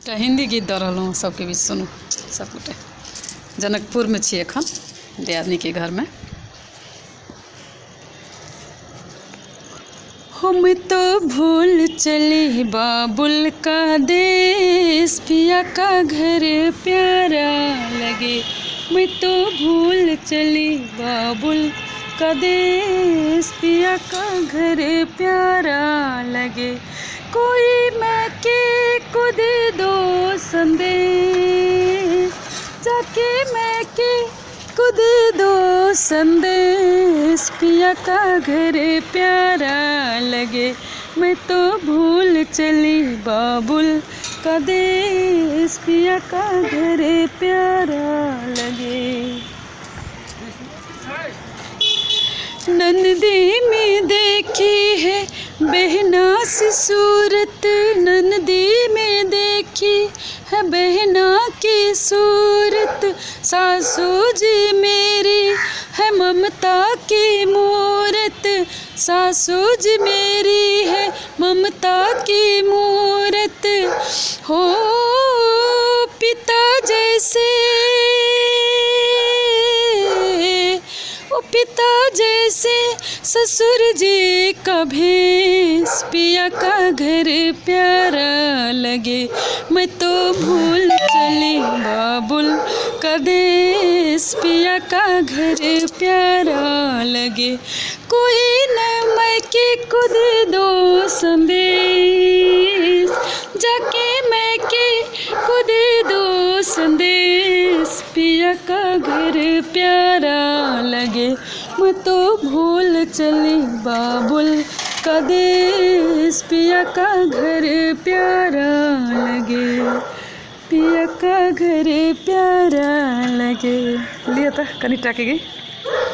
एकटा हिंदी गीत दऽ रहलहुँ सबके बीच सुनू सबगोटे। जनकपुर में छी एखन दियादनी के घर में। हम तो भूल चले बाबुल का देश, पिया का घर प्यारा लगे। मैं तो भूल चली बाबुल का देश, पिया का घर प्यारा लगे। कोई मैं के खुद दो संदेश, जाके मैं के खुद दो संदेश, पिया का घर प्यारा लगे। मैं तो भूल चली बाबुल का देश, पिया का घर प्यारा लगे। नंदी में देखी है बहना सी सूरत, नंदी में देखी है बहना की सूरत। सासू जी मेरी है ममता की मूरत, सासू जी मेरी है ममता की मूरत। हो पिता जैसे, ओ पिता जैसे ससुर जी का भेष, पिया का घर प्यारा लगे। मैं तो भूल चली बाबुल का देश, पिया का घर प्यारा लगे। कोई न मैं के खुद दो संदेश, जाके मैं के खुद दो संदेश, पिया का घर प्यारा लगे। मैं तो भूल चली बाबुल का देश, पिया का घर प्यारा लगे, पिया का घर प्यारा लगे। लिया था कनी टाके गई।